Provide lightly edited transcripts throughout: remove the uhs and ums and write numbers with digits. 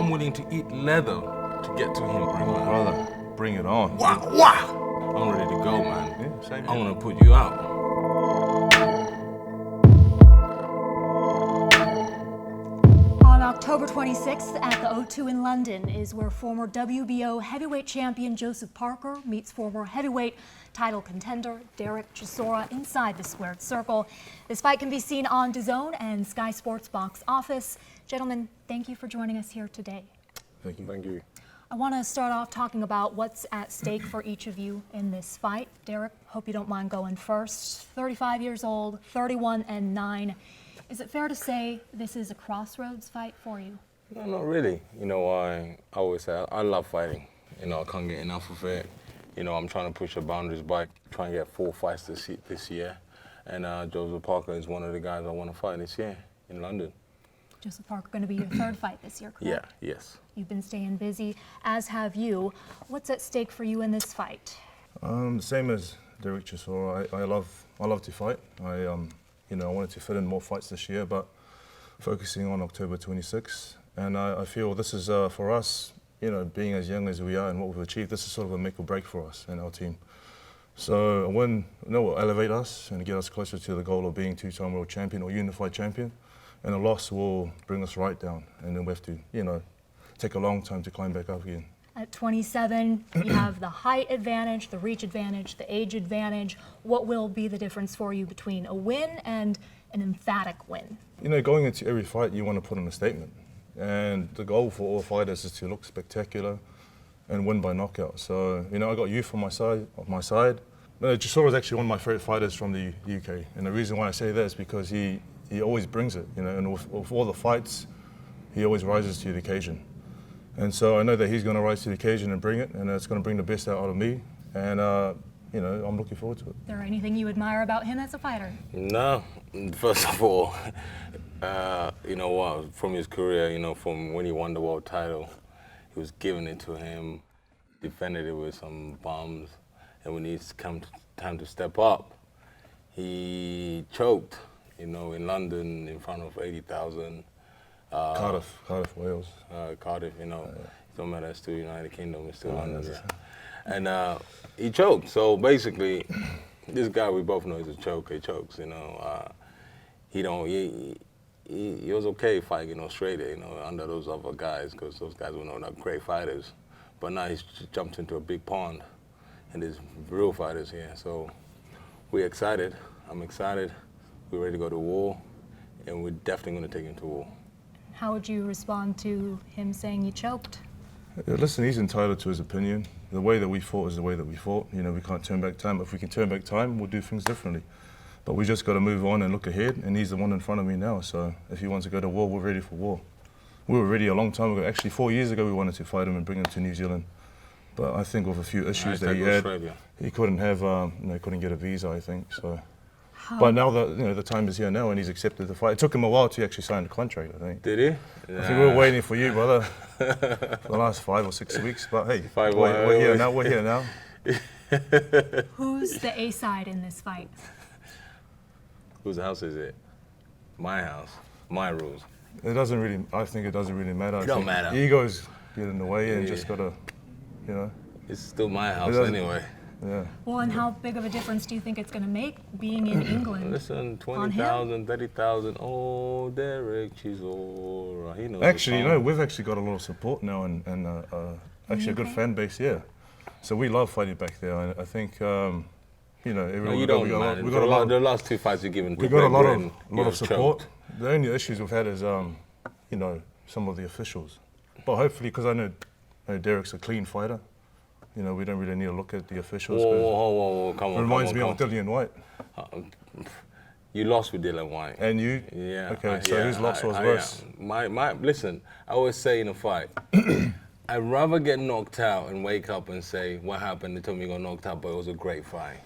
I'm willing to eat leather to get to him, Brother, bring it on. Wow! I'm ready to go, man. Yeah, same I here. want to put you out. On October 26th at the O2 in London is where former WBO heavyweight champion Joseph Parker meets former heavyweight title contender Derek Chisora inside the squared circle. This fight can be seen on DAZN and Sky Sports box office. Gentlemen, thank you for joining us here today. Thank you. Thank you. I want to start off talking about what's at stake for each of you in this fight. Derek, hope you don't mind going first. 35 years old, 31-9. Is it fair to say this is a crossroads fight for you? No, not really. You know, I always say I love fighting. You know, I can't get enough of it. You know, I'm trying to push the boundaries back, trying to get 4 fights this year. And Joseph Parker is one of the guys I want to fight this year in London. Joseph Parker going to be your third fight this year, correct? Yeah, yes. You've been staying busy, as have you. What's at stake for you in this fight? Same as Derek Chisora. I love to fight. You know, I wanted to fit in more fights this year, but focusing on October 26th. And I feel this is, for us, you know, being as young as we are and what we've achieved, this is sort of a make or break for us and our team. So a win, will elevate us and get us closer to the goal of being 2-time world champion or unified champion. And a loss will bring us right down. And then we have to, you know, take a long time to climb back up again. At 27, you have the height advantage, the reach advantage, the age advantage. What will be the difference for you between a win and an emphatic win? You know, going into every fight, you want to put on a statement. And the goal for all fighters is to look spectacular and win by knockout. So, you know, I got youth on my side. Chisora is actually one of my favorite fighters from the UK. And the reason why I say that is because he always brings it, you know, and with all the fights, he always rises to the occasion. And so I know that he's going to rise to the occasion and bring it, and it's going to bring the best out of me. And, you know, I'm looking forward to it. Is there anything you admire about him as a fighter? No, first of all, you know what, from his career, you know, from when he won the world title, he was giving it to him, defended it with some bombs, and when it's come time to step up, he choked, you know, in London in front of 80,000. Cardiff, Wales. Cardiff, you know, it don't matter, it's still United Kingdom, it's still London. Yeah. And he choked, so basically, this guy we both know is a choker, he chokes, you know. He was okay fighting in Australia, you know, under those other guys, because those guys were not great fighters. But now he's jumped into a big pond, and there's real fighters here. So we're excited, I'm excited, we're ready to go to war, and we're definitely going to take him to war. How would you respond to him saying you choked? Listen, he's entitled to his opinion. The way that we fought is the way that we fought. You know, we can't turn back time. If we can turn back time, we'll do things differently. But we just got to move on and look ahead, and he's the one in front of me now. So if he wants to go to war, we're ready for war. We were ready a long time ago. Actually, 4 years ago, we wanted to fight him and bring him to New Zealand. But I think with a few issues that he had, he couldn't have, couldn't get a visa, I think. So. But now that, you know, the time is here now and he's accepted the fight. It took him a while to actually sign the contract, I think. Did he? I think we were waiting for you, brother, for the last 5 or 6 weeks. But hey, we're here now. Who's the A side in this fight? Whose house is it? My house, my rules. It doesn't really, I think it doesn't really matter. It don't matter. Egos get in the way and just gotta, you know. It's still my house anyway. Yeah. Well, and how big of a difference do you think it's going to make being in England? Listen, 20,000, 30,000. Oh, Derek Chisora. He knows. Actually, you know, we've actually got a lot of support now and actually a good fan base here. So we love fighting back there. I think, you know, everyone. No, you don't, man. We got a lot. The last 2 fights you've given. We got a lot of support. The only issues we've had is, you know, some of the officials. But hopefully, because I know Derek's a clean fighter. You know, we don't really need to look at the officials. Whoa, come on. It reminds me of Dillian White. You lost with Dillian White. And you? Yeah. Okay, so whose loss was worse? Listen, I always say in a fight, I'd rather get knocked out and wake up and say, what happened? They told me you got knocked out, but it was a great fight.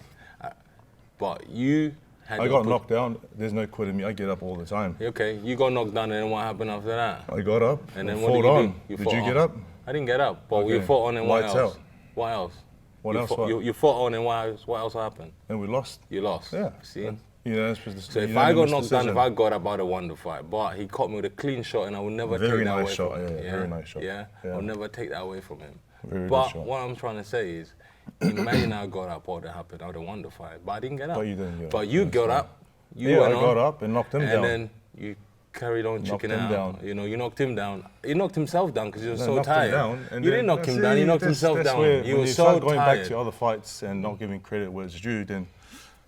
But you had I got knocked down. There's no quitting me. I get up all the time. Okay, you got knocked down, and then what happened after that? I got up and then what did you do? Did you get up? I didn't get up, but you fought on, and what else? Out. What else? What else? You fought on, and what else happened? And we lost. You lost. Yeah. See? You know, that's So if I got knocked down, if I got up, I'd have won the fight. But he caught me with a clean shot, and I will never take that away from him. Very nice shot. Yeah, I'll never take that away from him. Very but good shot. what I'm trying to say is, imagine I got up, what would have happened? I would have won the fight. But I didn't get up. But you didn't get up. But you got up. Yeah, I got up and knocked him down. And then you carried on chicken out. Down. You know, you knocked him down. He knocked himself down because he was so knocked tired. him down, and you then- didn't knock him down. He knocked himself that's down. Where, He when was you so start going tired. back to other fights and not giving credit where it's due, then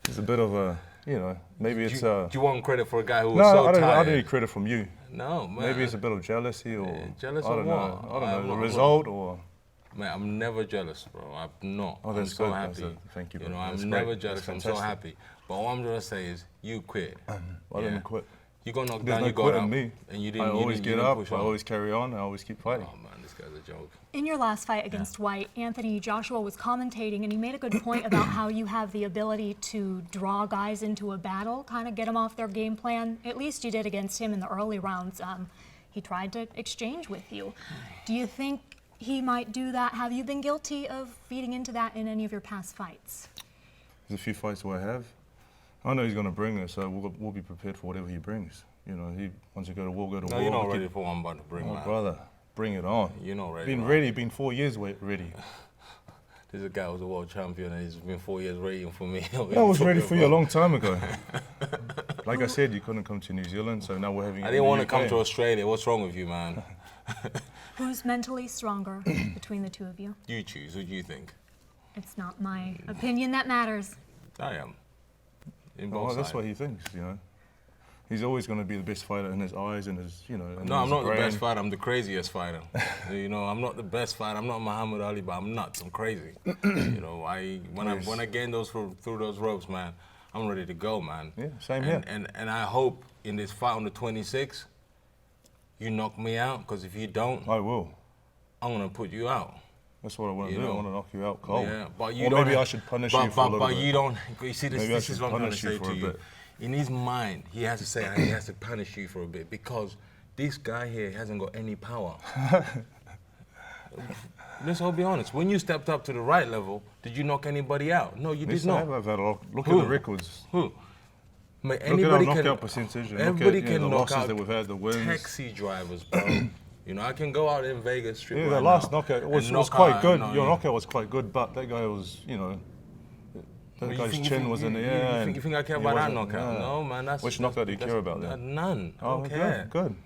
there's a bit of a, you know, maybe it's Do you want credit for a guy who was no, so I tired? don't need credit from you. No, man. Maybe it's a bit of jealousy or jealous I don't of know. what? I don't know I'm the not- result or. Man, I'm never jealous, bro. I'm not. Oh, I'm that's so good. happy. Thank you, bro. You know, That's I'm great. never That's jealous. I'm so fantastic. happy. But what I'm trying to say is, you quit. I didn't quit. You got knocked There's down, no you got quitting up, me. and you didn't. I you always didn't, get you didn't up. push I on. always carry on. I always keep fighting. Oh man, this guy's a joke. In your last fight against White, Anthony Joshua was commentating, and he made a good point about how you have the ability to draw guys into a battle, kind of get them off their game plan. At least you did against him in the early rounds. He tried to exchange with you. Do you think he might do that? Have you been guilty of feeding into that in any of your past fights? There's a few fights where I have. I know he's going to bring it, so we'll be prepared for whatever he brings. You know, he wants to go to war, go to war. No, you're not ready for what I'm about to bring, Oh, man. brother, bring it on. You're not ready. Been man. ready, been 4 years ready. There's a guy who's a world champion, and he's been 4 years waiting for me. I was ready for you a long time ago. Like I said, you couldn't come to New Zealand, so now we're having. I didn't want to come to Australia. What's wrong with you, man? Who's mentally stronger between the two of you? You choose. Who do you think? It's not my opinion that matters. I am. In Oh, both that's sides. what he thinks, you know. He's always going to be the best fighter in his eyes and his, you know. And No, I'm his not brain. the best fighter. I'm the craziest fighter. You know, I'm not the best fighter. I'm not Muhammad Ali, but I'm nuts. I'm crazy. You know, when I gain those through those ropes, man, I'm ready to go, man. Yeah, same and, here. And I hope in this fight on the 26th, you knock me out. Because if you don't, I will. I'm gonna put you out. That's what I want to You do. I know. want to knock you out cold. Yeah, but you or don't. maybe I should punish you for a little but bit. you don't. You see, Maybe I this is should what I'm trying to punish you say for to a you. bit. In his mind, he has to say he has to punish you for a bit because this guy here hasn't got any power. Let's all be honest. When you stepped up to the right level, did you knock anybody out? No, you did Yes, not. I've had a lot. Look Who? at the records. Who? Mate, Look at our anybody knockout can. percentage. And Everybody look at, you can know, the knock losses out that we've had, the wins. taxi drivers, bro. You know, I can go out in Vegas Strip Yeah, right the last now knockout and was knock quite out- good. no, Your yeah. knockout was quite good, but that guy was, you know, that You guy's think- chin think- was in the you- air. You think I care he about that wasn't- knockout? no. No, man. That's Which knockout do you that's- care about then? None. I Oh, don't care. good.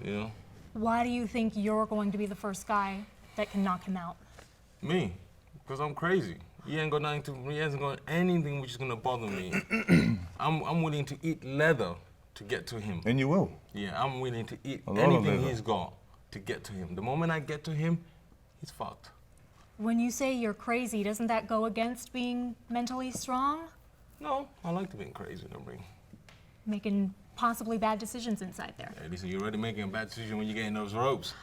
You know, Why do you think you're going to be the first guy that can knock him out? me, because I'm crazy. He ain't got nothing to. He hasn't got anything which is gonna bother me. I'm willing to eat leather to get to him. And you will. Yeah, I'm willing to eat A lot of anything leather. he's got to get to him. The moment I get to him, he's fucked. When you say you're crazy, doesn't that go against being mentally strong? No, I like to be crazy in the ring. Making possibly bad decisions inside there. Hey, listen, you're already making a bad decision when you get in those ropes.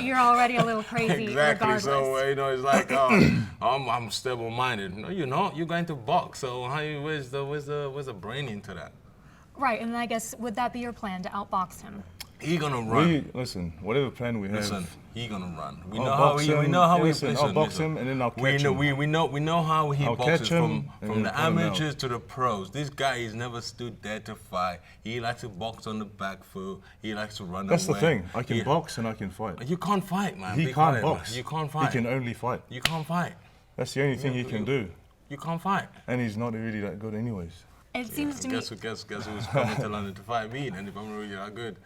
You're already a little crazy Exactly. regardless. So you know, it's like, I'm stable-minded. No, you're not. You're going to box. So where's the brain into that? Right, and I guess would that be your plan to outbox him? He gonna run. Listen, whatever plan we have. Listen, he gonna run. We I'll know how box he. We him. know how Yeah, he. listen, I'll box him and then I'll catch him. We know how he I'll boxes catch him and from then the put him out. amateurs to the pros. This guy has never stood there to fight. He likes to box on the back foot. He likes to run That's the away. thing. I can He- box and I can fight. You can't fight, man. He Be can't quiet, man. box. You can't fight. He can only fight. You can't fight. That's the only thing he can do. You can't fight. And he's not really that good anyways. It seems to me. Guess who's coming to London to fight me? And if I'm really that good,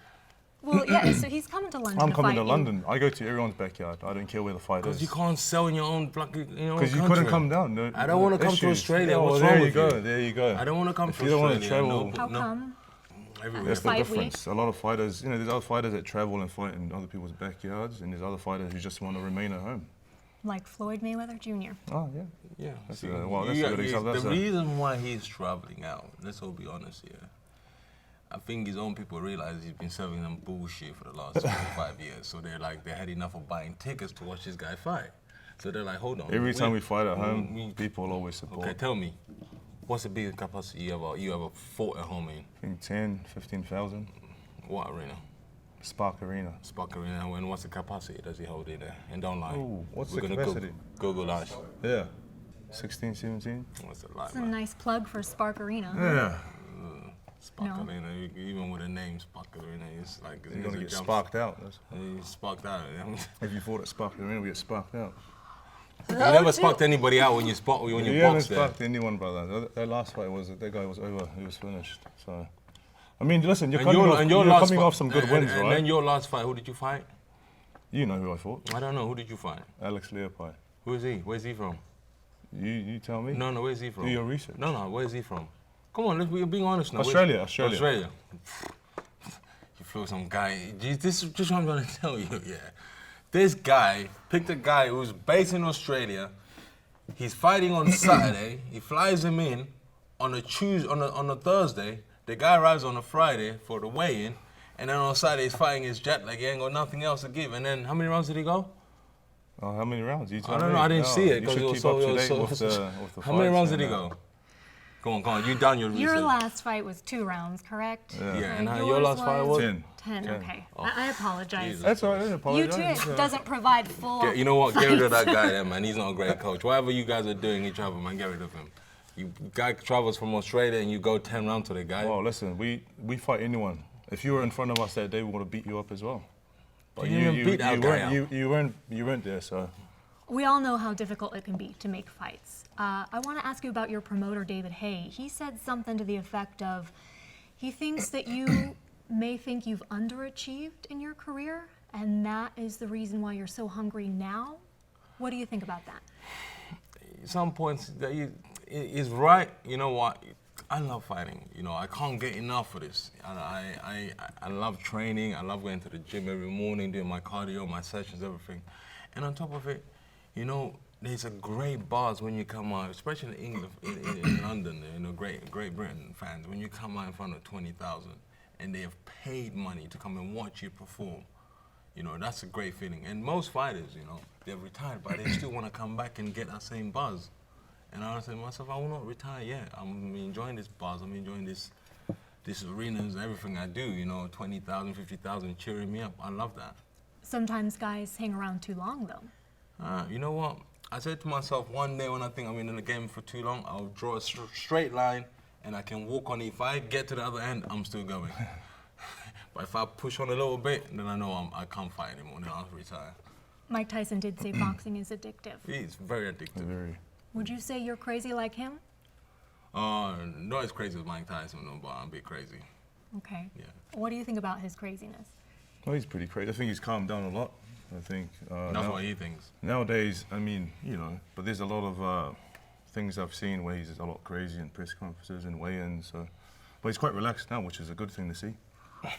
Well, yeah. So he's coming to London. I'm to coming fight to you. London. I go to everyone's backyard. I don't care where the fight because is. you can't sell in your own country. Because you couldn't come down. No, I don't want to come to issues. Australia. Yeah, well, What's there wrong you with go. you? There you go. I don't want to come If to you don't Australia. want to travel, How come? Everywhere. That's the Fight difference. A lot of fighters, you know, there's other fighters that travel and fight in other people's backyards, and there's other fighters who just want to remain at home. Like Floyd Mayweather Jr. Oh yeah. Yeah. That's see, a- well, that's a good example. the That's a- reason why he's traveling out, let's all be honest here. I think his own people realize he's been serving them bullshit for the last 25 years. So they had enough of buying tickets to watch this guy fight. So they're like, hold on. Every time we fight at home, people always support. Okay, tell me, what's the biggest capacity you ever fought at home in? I think 10, 15,000. What arena? Spark Arena. Spark Arena. And what's the capacity does he hold in there? And don't lie. Ooh, what's We're the gonna capacity? Google that. Yeah. 16, 17. What's it like, It's a man? nice plug for Spark Arena. Yeah. Spark No. Arena, even with a name, Spark Arena, it's like You're going to get jump- sparked out. You sparked out. If you thought it sparked the ring, we get sparked out. You never sparked anybody out when you You haven't boxed there. sparked anyone, brother. That last fight that guy was over. He was finished. So, I mean, listen, you're coming off some good wins, and right? then your last fight, who did you fight? You know who I fought. I don't know. Who did you fight? Alex Leopai. Who is he? Where's he from? You tell me. No, where's he from? Do your research. No, where's he from? Come on, we're being honest now. Australia. Australia. You feel some guy. This is just what I'm trying to tell you, yeah. This guy picked a guy who's based in Australia. He's fighting on Saturday. He flies him in on a Thursday. The guy arrives on a Friday for the weigh-in. And then on Saturday, he's fighting his jet like he ain't got nothing else to give. And then how many rounds did he go? Oh, how many rounds? You tell I don't me. know. I didn't No, see it you because should it was keep so. up to It was date so with the how many fights rounds did he and, go? Go on. You done your research. Your last fight was 2 rounds, correct? Yeah, and your yours last fight was? 10. 10, 10. okay. I apologize. Jesus. That's all right. I You apologize. too, it doesn't provide full. You know what? Get rid of that fights. guy there, man. He's not a great coach. Whatever you guys are doing each other, man, get rid of him. You guy travels from Australia and you go 10 rounds to the guy. Well, listen, we fight anyone. If you were in front of us that day, we would have beat you up as well. But You didn't even beat that guy up. you weren't there, so. We all know how difficult it can be to make fights. I want to ask you about your promoter, David Hay. He said something to the effect of, he thinks that you may think you've underachieved in your career, and that is the reason why you're so hungry now. What do you think about that? Some points that is right. You know what? I love fighting. You know, I can't get enough of this. I love training. I love going to the gym every morning, doing my cardio, my sessions, everything. And on top of it, you know, there's a great buzz when you come out, especially in England, in London, you know, Great Britain fans, when you come out in front of 20,000 and they have paid money to come and watch you perform. You know, that's a great feeling. And most fighters, you know, they're retired, but they still want to come back and get that same buzz. And I said to myself, I will not retire yet. I'm enjoying this buzz. I'm enjoying this arenas, everything I do, you know, 20,000, 50,000 cheering me up. I love that. Sometimes guys hang around too long, though. You know what? I said to myself, one day when I think I'm in the game for too long, I'll draw a straight line and I can walk on it. If I get to the other end, I'm still going. But if I push on a little bit, then I know I can't fight anymore, then I'll retire. Mike Tyson did say boxing is addictive. It's very addictive. Very. Would you say you're crazy like him? Not as crazy as Mike Tyson, no, but I'm a bit crazy. Okay. Yeah. What do you think about his craziness? Well, he's pretty crazy. I think he's calmed down a lot. I think. That's what he thinks. Nowadays, I mean, you know, but there's a lot of things I've seen where he's a lot crazy in press conferences and weigh-ins. So, but he's quite relaxed now, which is a good thing to see.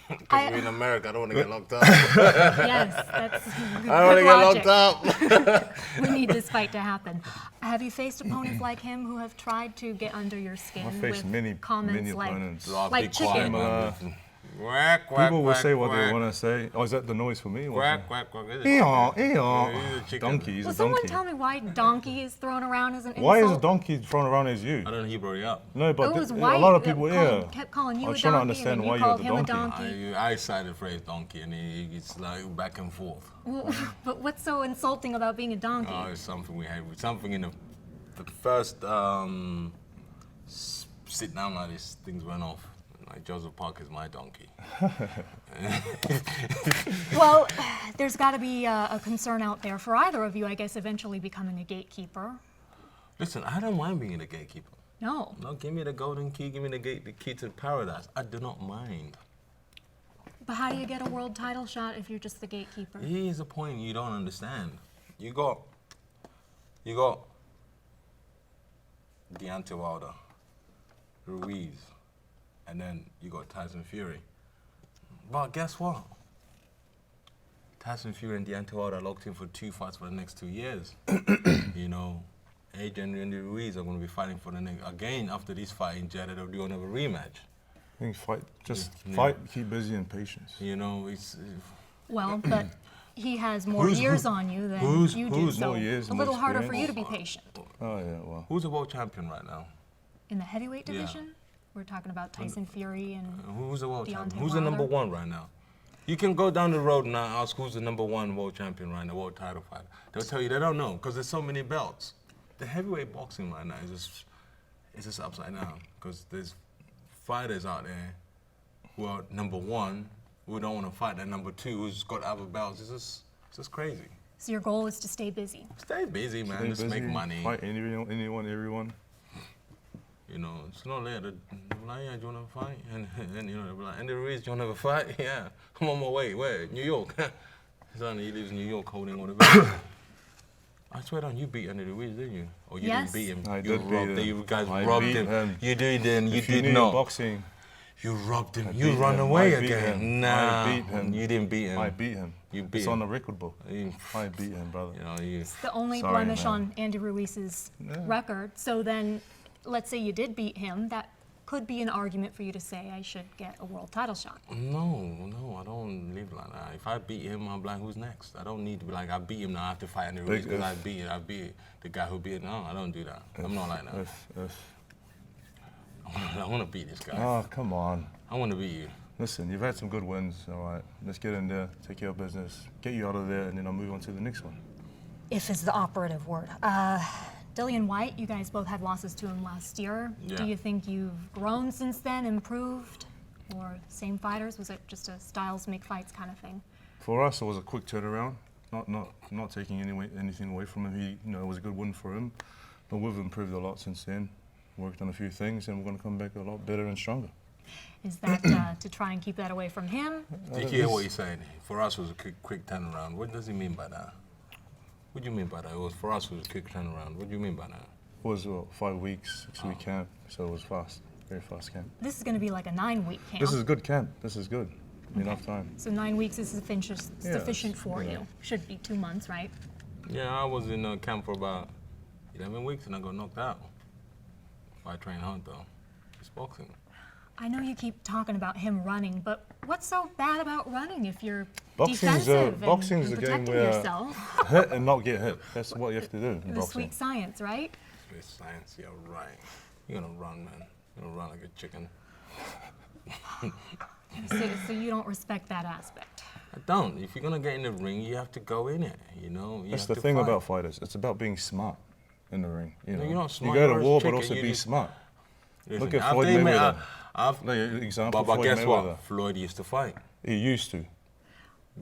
Because we're in America, I don't want to get locked up. Yes, that's good I don't want to logic. get locked up. We need this fight to happen. Have you faced opponents like him who have tried to get under your skin I've faced with many comments like, opponents. like chicken? Quack, quack, People will quack, say what quack. they want to say. Oh, is that the noise for me? Quack, quack, quack. It's a Eeyore, chicken. eeyore. Yeah, he's a chicken. Donkey, he's Will a someone donkey. tell me why donkey is thrown around as an insult? Why is a donkey thrown around as you? I don't know, he brought it up. No, but It was a white. lot of people, yeah. Kept calling you I was a trying to donkey, understand and then why you you're called the him a donkey. donkey. I cited the phrase donkey, and it's like back and forth. Well, but what's so insulting about being a donkey? It's something we had. Something in the first sit down like this, things went off. Like Joseph Parker's my donkey. Well, there's got to be a concern out there for either of you, I guess, eventually becoming a gatekeeper. Listen, I don't mind being a gatekeeper. No. No, give me the golden key, give me the key to paradise. I do not mind. But how do you get a world title shot if you're just the gatekeeper? Here's a point you don't understand. You got Deontay Wilder, Ruiz, and then you got Tyson Fury. But guess what? Tyson Fury and Deontay Wilder are locked in for 2 fights for the next 2 years. You know, Adrian and Ruiz are going to be fighting for the next, again, after this fight in Jeddah, they're going to have a rematch. I think just Yeah. fight, keep busy and patience. You know, it's... Well, but he has more Who's- years who- on you than who's- you do, who's so more years, a more little harder for you to experience? be patient. Oh yeah, well. Who's the world champion right now? In the heavyweight Yeah. division, we're talking about Tyson Fury and Who's the world Deontay champion? Who's the number Wilder. one right now? You can go down the road and ask who's the number one world champion right now, world title fighter. They'll tell you they don't know because there's so many belts. the heavyweight boxing right now is just upside down because there's fighters out there who are number one who don't want to fight, and number two who's got other belts. It's just crazy. So your goal is to stay busy. Stay busy, man. Stay Just busy, make money. Fight anyone, everyone. You know, it's not later. They're like, yeah, do you want to fight? And you know, they'll be like, Andy Ruiz, do you want to have a fight? Yeah, I'm on my way. Where? New York. Son, he lives in New York holding all the belts. I swear down, you beat Andy Ruiz, didn't you? Or you Yes. didn't beat him? I You did beat robbed him. You guys I robbed beat him. him. You did, and you If you did knew not. boxing, You robbed him. I You beat run him. away I beat again. him. Nah, I beat him. you didn't beat him. I beat him. You beat It's him. on the record book. You, I beat him, brother. you know, you. The only Sorry, blemish man. on Andy Ruiz's record. So then, let's say you did beat him. That could be an argument for you to say I should get a world title shot. No, I don't live like that. If I beat him, I'm like, who's next? I don't need to be like, I beat him, now I have to fight Andy Ruiz Big because if. I beat the guy who beat him. No, I don't do that. I'm not like that. If. I want to beat this guy. Oh, come on. I want to beat you. Listen, you've had some good wins, all right. Let's get in there, take care of business, get you out of there, and then I'll move on to the next one. If is the operative word. Dillian White, you guys both had losses to him last year. Yeah. Do you think you've grown since then, improved? Or same fighters? Was it just a styles make fights kind of thing? For us, it was a quick turnaround. Not taking anything away from him. It was a good win for him. But we've improved a lot since then. Worked on a few things, and we're going to come back a lot better and stronger. Is that to try and keep that away from him? Did you hear what he said? For us, it was a quick turnaround. What does he mean by that? What do you mean by that? For us, it was a quick turnaround. What do you mean by that? It was 5 weeks, 6-week camp, so it was fast, very fast camp. This is going to be like a 9-week camp. This is a good camp. This is good. Enough time. So 9 weeks is sufficient for yeah. you. Should be 2 months, right? Yeah, I was in camp for about 11 weeks and I got knocked out. I trained hard though. It's boxing. I know you keep talking about him running, but what's so bad about running if you're Boxing's defensive boxing's and a game protecting where yourself? hit and not get hit. That's what you have to do in The boxing. sweet science, right? It's science, yeah, right. You're gonna run, man. You're gonna run like a chicken. So you don't respect that aspect. I don't. If you're gonna get in the ring, you have to go in it. You know. That's have the to thing fight. about fighters. It's about being smart in the ring. You know, you're not smart, you go you're to a war, but chicken, also you be just- smart. Listen, Look at after Floyd he made- Mayweather. I've- Example, but Floyd guess Mayweather. what? Floyd used to fight. He used to.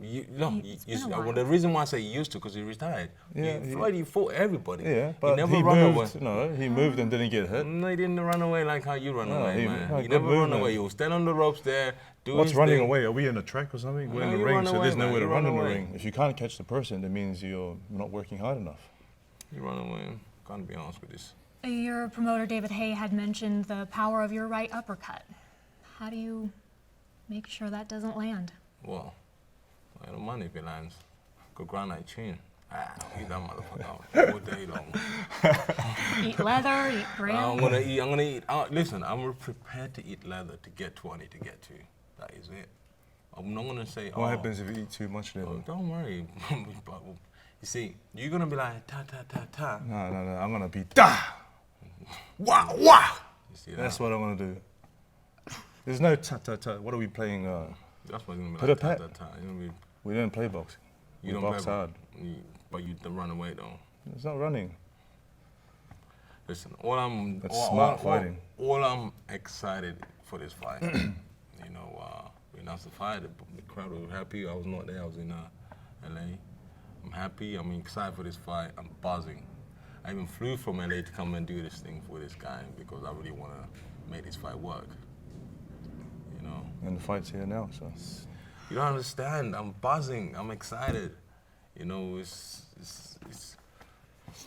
It's been a while. Well, the reason why I say he used to, because he retired. Yeah, Floyd, he fought everybody. Yeah, but he never he run moved. away. No, he moved and didn't get hit. No, he didn't run away like how you run No, away, he- man. no, He good never run movement. away. He will stand on the ropes there, do What's his running thing. away? Are we in a track or something? We're in No, the you ring, run so away, there's man. nowhere to You run run in the away. ring. If you can't catch the person, that means you're not working hard enough. You run away. Can't be honest with this. Your promoter, David Hay, had mentioned the power of your right uppercut. How do you make sure that doesn't land? Well, I don't mind if it lands. Go grind that chin. Eat that motherfucker all day long. Eat leather, eat I'm grail? gonna eat. Listen, I'm prepared to eat leather to get to what I need to get to. That is it. I'm not gonna say, What happens if you eat too much leather? Oh, don't worry. But, you see, you're gonna be like, ta ta ta ta. No, I'm gonna be da. Wow, wow. You see that? That's what I'm gonna do. There's no ta ta ta. What are we playing? That's what it's gonna be Put like. a Ta pat. ta ta. You're gonna be, We don't play boxing. you We don't box play, hard. but you don't run away though. It's not running. Listen, all I'm That's all, smart all- fighting. All I'm excited for this fight. We announced the fight. The crowd was happy. I was not there. I was in LA. I'm happy. I'm excited for this fight. I'm buzzing. I even flew from LA to come and do this thing for this guy because I really want to make this fight work. You know. And the fight's here now, so. You don't understand. I'm buzzing. I'm excited. You know, it's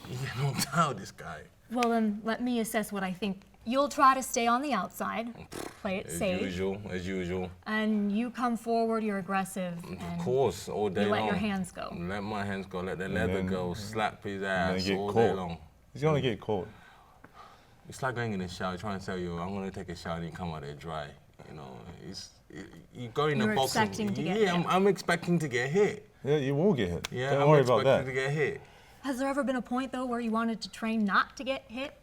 you don't doubt this guy. Well, then let me assess what I think. You'll try to stay on the outside, play it As safe, usual. and you come forward, you're aggressive, Of and course, all day you long. let your hands go. Let my hands go. Let the leather then- go. Slap his And ass then get all day caught. long. He's gonna get caught. It's like going in the shower, trying to tell you, I'm gonna take a shower and you come out there dry. You know, you go in the You're boxing. expecting to get yeah, hit. I'm expecting to get hit. Yeah, you will get hit. Yeah, Don't I'm worry about expecting that. to get hit. Has there ever been a point, though, where you wanted to train not to get hit?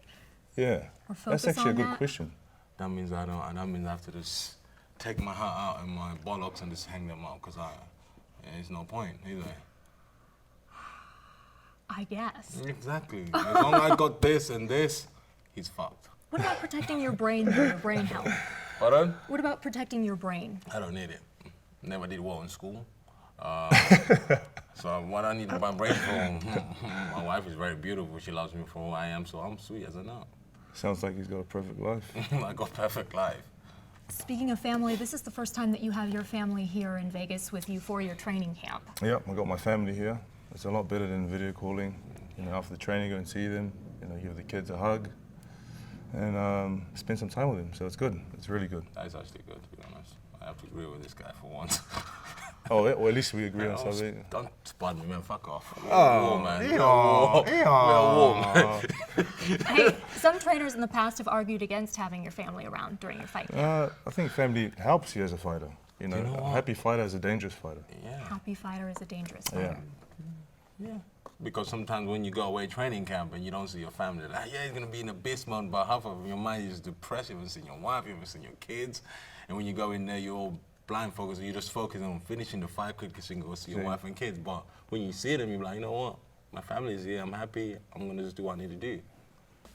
Yeah. Or That's focus actually a on good that? question. That means I don't. That means I have to just take my heart out and my bollocks and just hang them out, cause there's no point, is there? I guess. Exactly. As long as I got this and this, he's fucked. What about protecting your brain, though, your brain health? Pardon? What about protecting your brain? I don't need it. Never did well in school. So what I need my brain for, my wife is very beautiful. She loves me for who I am, so I'm sweet as a nut. Sounds like he's got a perfect life. I got perfect life. Speaking of family, this is the first time that you have your family here in Vegas with you for your training camp. Yep, I got my family here. It's a lot better than video calling. You know, after the training, go and see them. You know, give the kids a hug and spend some time with them. So it's good. It's really good. That's actually good, to be honest. I have to agree with this guy for once. Oh, yeah, well, at least we agree on something. Don't spot me, man. Fuck off. We're Oh, at war, man. We're at war, man. Hey, some trainers in the past have argued against having your family around during your fight camp. I think family helps you as a fighter. You know, know a what? happy fighter is a dangerous fighter. Yeah. Happy fighter is a dangerous Yeah. fighter. Yeah. Because sometimes when you go away training camp and you don't see your family, like, yeah, you're gonna be in a beast mode, but half of your mind is depressed. You haven't seen your wife, you haven't seen your kids, and when you go in there, you're all blind focused. And you just focus on finishing the fight quickly so you can go see your wife and kids. But when you see them, you're like, you know what? My family's here. I'm happy. I'm gonna just do what I need to do.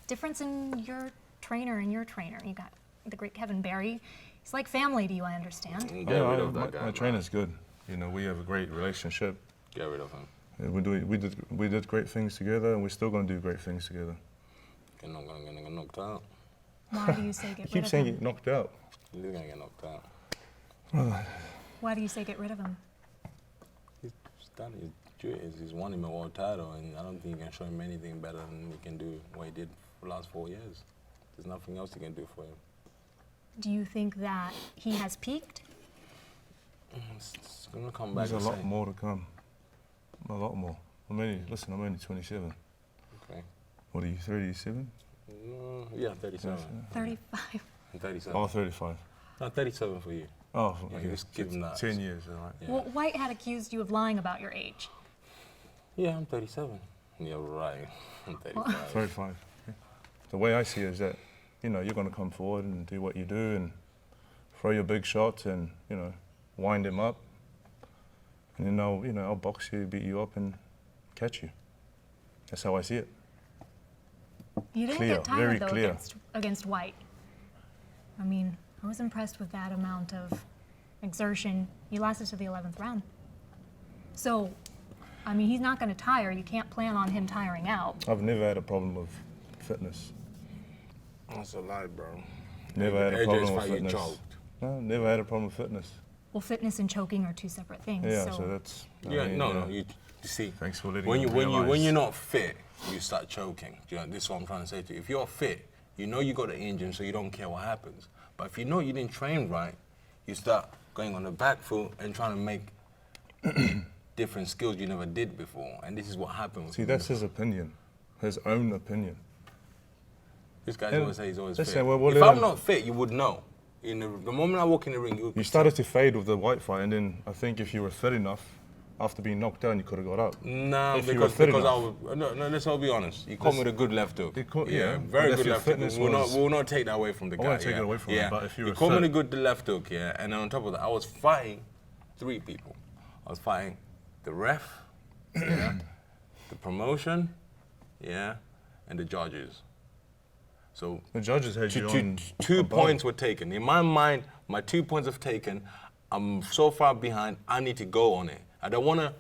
Difference in your trainer and your trainer. You got the great Kevin Barry. He's like family to you, I understand. Get rid of that my, guy. my man. trainer's good. You know, we have a great relationship. Get rid of him. And we did great things together, and we're still going to do great things together. You're not gonna get knocked out. Why do you say get You rid keep of saying him? you knocked out. You're gonna get knocked out. Why do you say get rid of him? He's done his duties. He's won him a world title, and I don't think you can show him anything better than he can do what he did for the last 4 years. There's nothing else you can do for him. Do you think that he has peaked? It's gonna come back. There's a the lot same. more to come. A lot more. I'm only 27. Okay. What are you, 37? Yeah, 37. 35. I'm 37. Oh, 35. No, 37 for you. Oh, Yeah, okay. just give him that. 10 years, all right. Yeah. Well, White had accused you of lying about your age. Yeah, I'm 37. You're right. I'm 35. 35. Yeah. The way I see it is that, you know, you're going to come forward and do what you do and throw your big shots and, you know, wind him up. And then I'll box you, beat you up and catch you. That's how I see it. You didn't Clear, get very tired, though, clear. against White. I mean, I was impressed with that amount of exertion. You lasted to the 11th round. So, I mean, he's not going to tire. You can't plan on him tiring out. I've never had a problem with fitness. That's a lie, bro. Never had a AJ's problem with fight, you fitness. choked. No, never had a problem with fitness. Well, fitness and choking are two separate things. Yeah, so that's. Yeah, I mean, no. You see, Thanks for letting when me when realize. you're not fit, you start choking. Do you know, this is what I'm trying to say to you. If you're fit, you know you got the engine, so you don't care what happens. But if you know you didn't train right, you start going on the back foot and trying to make different skills you never did before. And this is what happens. See, that's his opinion, his own opinion. This guy's Yeah. always say he's always Listen, fit. well, If let I'm him- not fit, you would know. In the moment I walk in the ring, You started to fade with the White fight, and then I think if you were fit enough, after being knocked down, you could have got up. No, If you were because fit I enough. was, no, let's all be honest. You caught me with a good left hook. Yeah, very but if good your left hook. fitness We'll was- not take that away from the guy. won't take yeah. it away from him, yeah. but if you he were caught me fit- with a good left hook, yeah, and then on top of that, I was fighting 3 people. I was fighting the ref, yeah, the promotion, yeah, and the judges. So The judges had you on. two above. points were taken. In my mind, my 2 points have taken. I'm so far behind, I need to go on it. I don't want to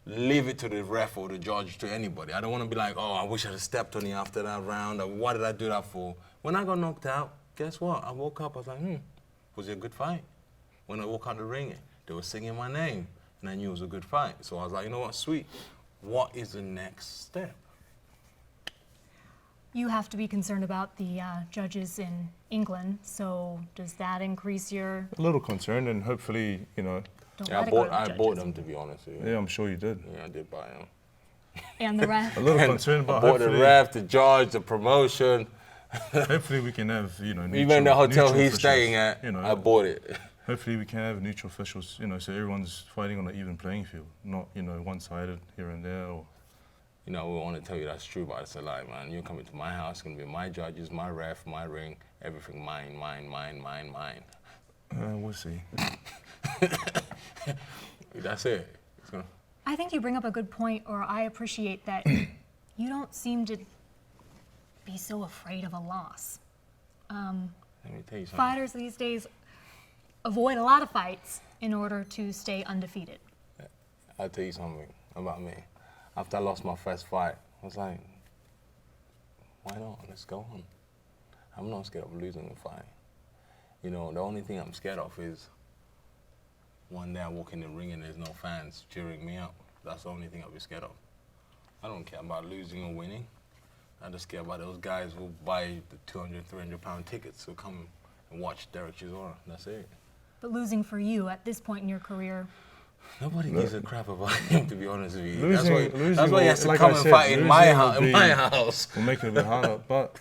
leave it to the ref or the judge, to anybody. I don't want to be like, oh, I wish I'd have stepped on you after that round. Or, what did I do that for? When I got knocked out, guess what? I woke up, I was like, was it a good fight? When I walked out the ring, they were singing my name, and I knew it was a good fight. So I was like, you know what, sweet. What is the next step? You have to be concerned about the judges in England. So does that increase your? A little concerned, and hopefully, Don't Yeah, let it go to the I bought judges. them, to be honest with you. yeah, I'm sure you did. Yeah, I did buy them. And the ref. A little concerned, but I bought the hopefully, ref, the judge, the promotion. hopefully we can have, Even neutral- the hotel neutral he's officials, staying at, I bought it. Hopefully we can have neutral officials, so everyone's fighting on an even playing field, not, one-sided here and there. Or You know, we want to tell you that's true, but it's a lie, man. You're coming to my house, it's going to be my judges, my ref, my ring, everything mine. we'll see. That's it. It's gonna... I think you bring up a good point, or I appreciate that you don't seem to be so afraid of a loss. Let me tell you something. Fighters these days avoid a lot of fights in order to stay undefeated. I'll tell you something about me. After I lost my first fight, I was like, why not? Let's go on. I'm not scared of losing a fight. You know, the only thing I'm scared of is one day I walk in the ring and there's no fans cheering me up. That's the only thing I'll be scared of. I don't care about losing or winning. I just care about those guys who buy the 200, 300-pound tickets who come and watch Derek Chisora. That's it. But losing for you at this point in your career, Nobody gives a crap about him, to be honest with you. Losing That's why he has to like come I and said, fight in my losing house. Will make it a bit harder. But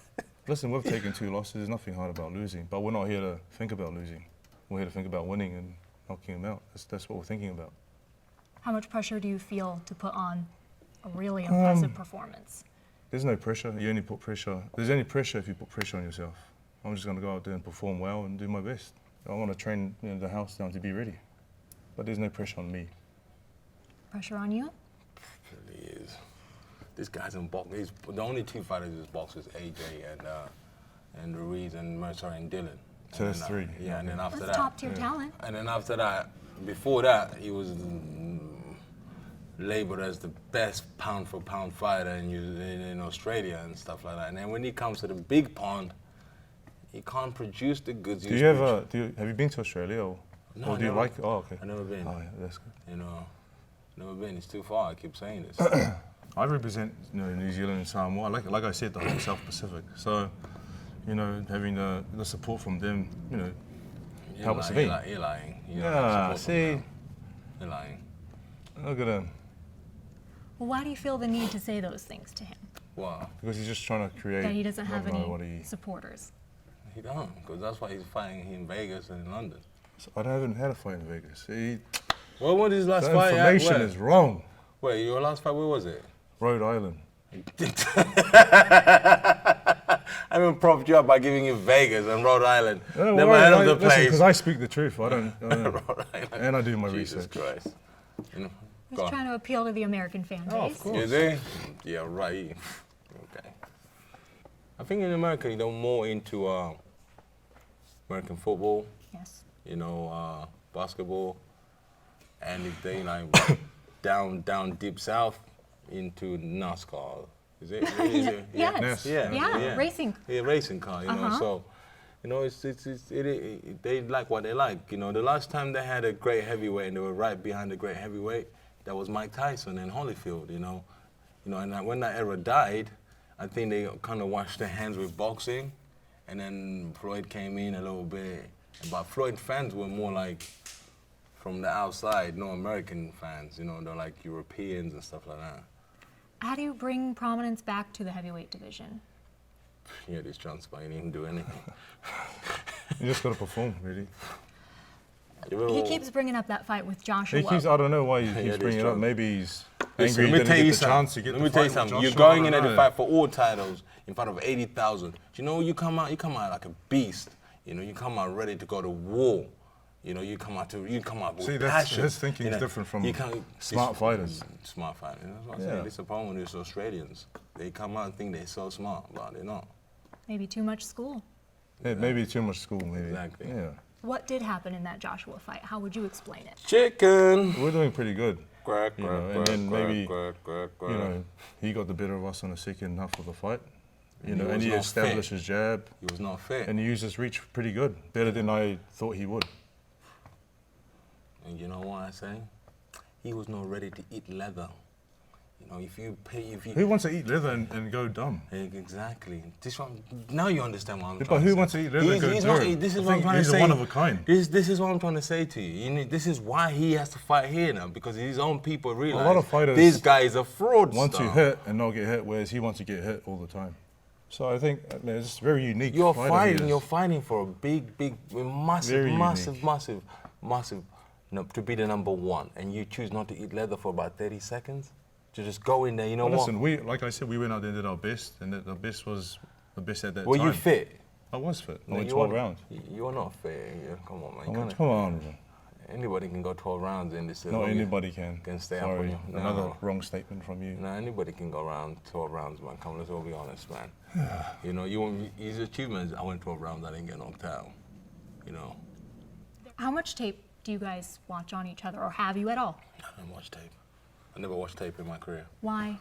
listen, we've taken 2 losses. There's nothing hard about losing. But we're not here to think about losing. We're here to think about winning and knocking him out. That's what we're thinking about. how much pressure do you feel to put on a really impressive performance? There's no pressure. You only put pressure. There's only pressure if you put pressure on yourself. I'm just going to go out there and perform well and do my best. I want to train the house down to be ready. But there's no pressure on me. Pressure on you? Really is. This guy's in box. The only 2 fighters in this box is AJ and Ruiz and Mercer and Dylan. So that's 3. Yeah, and then after That's that. top tier talent. And then after that, before that, he was labeled as the best pound for pound fighter in Australia and stuff like that. And then when he comes to the big pond, he can't produce the goods. Have you been to Australia or No, do you never. like it? Oh, okay. I've never been. Oh, yeah, that's good. You know, never been. It's too far. I keep saying this. I represent New Zealand and Samoa. Like I said, the whole South Pacific. So, having the support from them, help us a bit. You're lying. You don't Yeah, have support from see, them. You're lying. look at him. Well, why do you feel the need to say those things to him? Wow. Because he's just trying to create. That he doesn't have I don't know what any supporters. He don't, because that's why he's fighting in Vegas and in London. I haven't had a fight in Vegas. Well, what is his last The fight? information is wrong. Wait, your last fight, where was it? Rhode Island. I even propped you up by giving you Vegas and Rhode Island. Don't Never worry, heard of the place. Because I speak the truth. I don't. Rhode Island. And I do my Jesus research. Christ. Go Just on. trying to appeal to the American fan base. Oh, of course. Is he? Yeah, right. Okay. I think in America, they're more into American football, Yes. basketball, and if they down deep south into NASCAR. Is it? Is it? Yes. Yeah, racing. Yeah, racing car. So, they like what they like. The last time they had a great heavyweight and they were right behind the great heavyweight, that was Mike Tyson and Holyfield. And when that era died, I think they kind of washed their hands with boxing, and then Floyd came in a little bit. But Floyd fans were more like from the outside, no American fans. They're like Europeans and stuff like that. How do you bring prominence back to the heavyweight division? Yeah, this transfer, you didn't do anything. You just got to perform, really. He keeps bringing up that fight with Joshua. I don't know why he keeps bringing it up. true. Maybe he's Listen, angry he let me tell didn't you get the chance to something. get Let me the tell you fight with something. You're Joshua. going in I at don't the know. fight for all titles in front of 80,000. Do you know you come out like a beast. You come out ready to go to war. You come out with See, passion. his thinking is different from smart fighters. Smart fighters. That's what I'm Yeah. saying. This is the problem with these Australians. They come out and think they're so smart, but they're not. Maybe too much school. Yeah, maybe too much school, maybe. Exactly. Yeah. What did happen in that Joshua fight? How would you explain it? Chicken. We're doing pretty good. Quack, You know, quack, and quack, then quack, maybe, quack, quack, quack. He got the better of us on the second half of the fight. He And was he not established fit. his jab, He was not fit. and he used his reach pretty good, better than I thought he would. And you know what I say? He was not ready to eat leather. If you Who wants to eat leather and go dumb? Exactly. Now you understand what I'm trying But to who say. wants to eat leather and go dirt? This is I what I'm think trying to he's say. a one of a kind. This is what I'm trying to say to you. This is why he has to fight here now, because his own people realize lot of fighters this guy is a fraud. Want to hit and not get hit, whereas he wants to get hit all the time. So I think it's very unique. You're fighter he is. fighting for a big, massive, Very massive, to be the number one, and you choose not to eat leather for about 30 seconds? To just go in there, Well, what? listen, like I said, we went out there and did our best, and the best was the best at that Were time. you fit? I was fit. I No, went you 12 were- rounds. You were not fit. Yeah, come on, man. Come on, bro. Anybody can go 12 rounds in this. Not anybody can. Can stay up on Sorry, you. No. another wrong statement from you. No, anybody can go around 12 rounds, man. Come, let's all be honest, man. You know, his achievements, I went 12 rounds, I didn't get knocked out. You know, How much tape do you guys watch on each other, or have you at all? I don't watch tape. I never watched tape in my career. Why?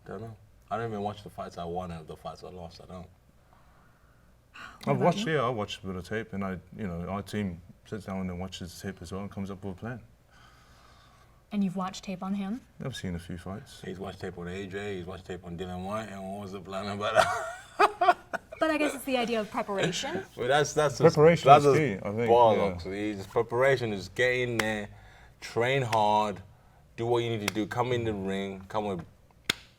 Don't know. I don't even watch the fights I won and the fights I lost. I don't. I've watched, I watched a bit of tape, and our team sits down and watches the tape as well and comes up with a plan. And you've watched tape on him? I've seen a few fights. He's watched tape on AJ, he's watched tape on Dylan White, and what was the plan about that? But I guess it's the idea of preparation. Well, that's Preparation that's is key, I think, bollocks. His preparation is get in there, train hard, do what you need to do, come in the ring, come with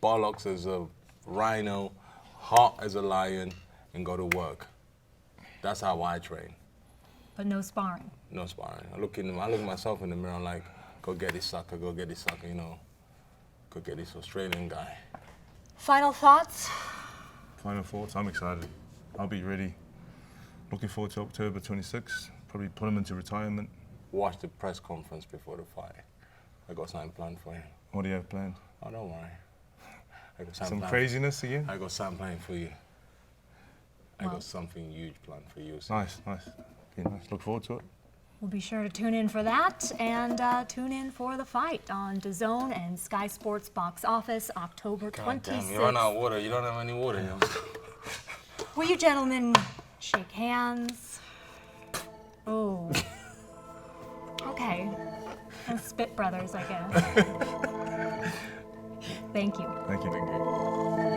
bollocks as a rhino, heart as a lion, and go to work. That's how I train. But no sparring. No sparring. I look at myself in the mirror, I'm like, go get this sucker, you know. Go get this Australian guy. Final thoughts? Final thoughts, I'm excited. I'll be ready. Looking forward to October 26th. Probably put him into retirement. Watch the press conference before the fight. I got something planned for him. What do you have planned? Oh, don't worry. I got Some planned. craziness again? I got something planned for you. I Well. got something huge planned for you. So. Nice. Be nice. Look forward to it. We'll be sure to tune in for that, and tune in for the fight on DAZN and Sky Sports Box Office, October God damn, 26th. you run out of water. You don't have any water here. Will you gentlemen shake hands? Oh. Okay. Spit brothers, I guess. Thank you. Thank you.